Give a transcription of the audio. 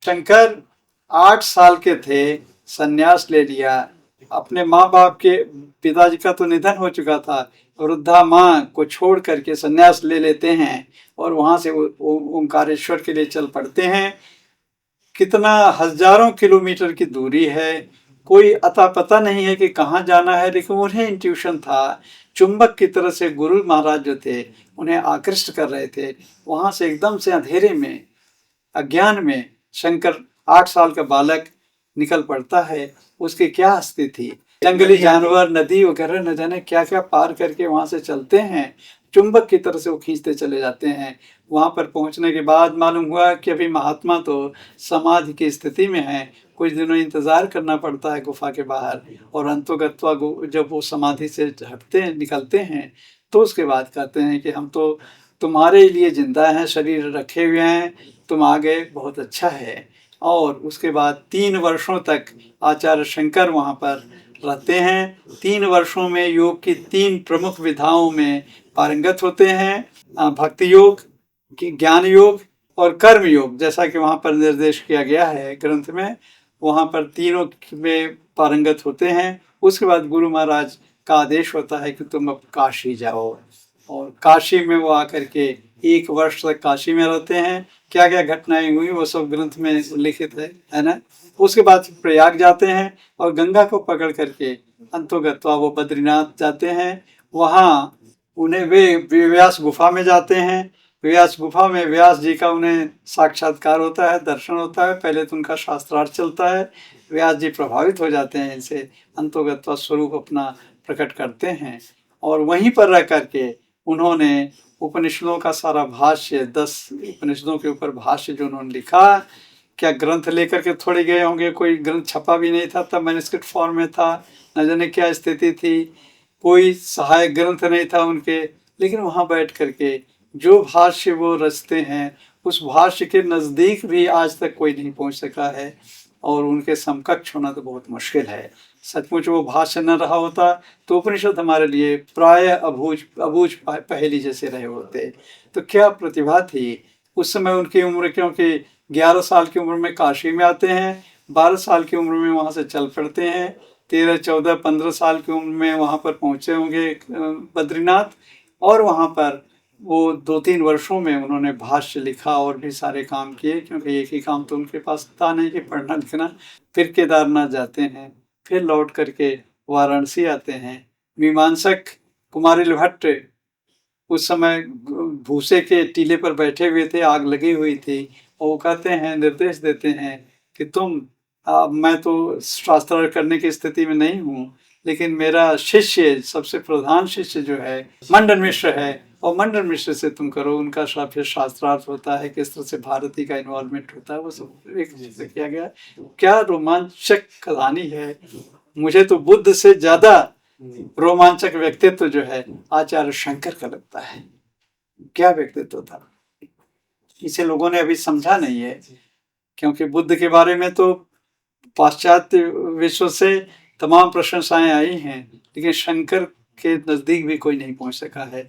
शंकर 8 साल के थे, संन्यास ले लिया। अपने माँ बाप के, पिताजी का तो निधन हो चुका था, वृद्धा माँ को छोड़ करके संन्यास ले लेते हैं और वहां से ओंकारेश्वर के लिए चल पड़ते हैं। कितना हजारों किलोमीटर की दूरी है, कोई अता पता नहीं है कि कहाँ जाना है, लेकिन उन्हें इंट्यूशन था। चुंबक की तरह से गुरु महाराज जो थे उन्हें आकृष्ट कर रहे थे। वहां से एकदम से अंधेरे में, अज्ञान में शंकर 8 साल का बालक निकल पड़ता है। उसकी क्या स्थिति, जंगली जानवर, नदी वगैरह न जाने क्या क्या पार करके वहां से चलते हैं। चुंबक की तरह से वो खींचते चले जाते हैं। वहां पर पहुंचने के बाद मालूम हुआ कि अभी महात्मा तो समाधि की स्थिति में है, कुछ दिनों इंतजार करना पड़ता है गुफा के बाहर। और अंतोगत्वा जब वो समाधि से हटते हैं, निकलते हैं, तो उसके बाद कहते हैं कि हम तो तुम्हारे लिए जिंदा हैं, शरीर रखे हुए हैं, तुम आ गए, बहुत अच्छा है। और उसके बाद 3 वर्षों तक आचार्य शंकर वहाँ पर रहते हैं। 3 वर्षों में योग की 3 प्रमुख विधाओं में पारंगत होते हैं, भक्ति योग, ज्ञान योग और कर्म योग, जैसा कि वहाँ पर निर्देश किया गया है ग्रंथ में। वहाँ पर तीनों में पारंगत होते हैं। उसके बाद गुरु महाराज का आदेश होता है कि तुम अब काशी जाओ, और काशी में वो आकर के 1 वर्ष तक काशी में रहते हैं। क्या क्या घटनाएं हुई वो सब ग्रंथ में उल्लिखित है ना। उसके बाद प्रयाग जाते हैं और गंगा को पकड़ करके अंतोगत्वा वो बद्रीनाथ जाते हैं। वहाँ उन्हें वे व्यास गुफा में जाते हैं। व्यास गुफा में व्यास जी का उन्हें साक्षात्कार होता है, दर्शन होता है। पहले तो उनका शास्त्रार्थ चलता है, व्यास जी प्रभावित हो जाते हैं इनसे, अंतोगत्वा स्वरूप अपना प्रकट करते हैं। और वहीं पर रह करके उन्होंने उपनिषदों का सारा भाष्य, 10 उपनिषदों के ऊपर भाष्य जो उन्होंने लिखा, क्या ग्रंथ लेकर के थोड़े गए होंगे, कोई ग्रंथ छपा भी नहीं था तब, मैन्युस्क्रिप्ट फॉर्म में था, न जाने क्या स्थिति थी, कोई सहायक ग्रंथ नहीं था उनके। लेकिन वहां बैठ करके जो भाष्य वो रचते हैं, उस भाष्य के नजदीक भी आज तक कोई नहीं पहुंच सका है, और उनके समकक्ष होना तो बहुत मुश्किल है। सचमुच वो भाष्य न रहा होता तो उपनिषद हमारे लिए प्राय अबूझ पहेली जैसे रहे होते। तो क्या प्रतिभा थी उस समय उनकी उम्र, क्योंकि 11 साल की उम्र में काशी में आते हैं, 12 साल की उम्र में वहां से चल पड़ते हैं, 13, 14, 15 साल की उम्र में वहां पर पहुंचे होंगे बद्रीनाथ। और वहां पर वो 2-3 वर्षों में उन्होंने भाष्य लिखा और भी सारे काम किए, क्योंकि एक ही काम तो उनके पास था नहीं कि पढ़ना लिखना। फिर केदारनाथ जाते हैं, फिर लौट करके वाराणसी आते हैं। मीमांसक कुमारिल भट्ट उस समय भूसे के टीले पर बैठे हुए थे, आग लगी हुई थी, और वो कहते हैं, निर्देश देते हैं कि मैं तो शास्त्रार्थ करने की स्थिति में नहीं हूँ, लेकिन मेरा शिष्य, सबसे प्रधान शिष्य जो है मंडन मिश्र है, और मंडन मिश्र से तुम करो, उनका फिर शास्त्रार्थ होता है, किस तरह से भारती का इन्वॉल्वमेंट होता है, वो सब एक चीज से किया गया। क्या रोमांचक कहानी है। मुझे तो बुद्ध से ज्यादा रोमांचक व्यक्तित्व जो है आचार्य शंकर का लगता है। क्या व्यक्तित्व था, इसे लोगों ने अभी समझा नहीं है, क्योंकि बुद्ध के बारे में तो पाश्चात्य विश्व से तमाम प्रशंसाएं आई हैं, लेकिन शंकर के नजदीक भी कोई नहीं पहुंच सका है।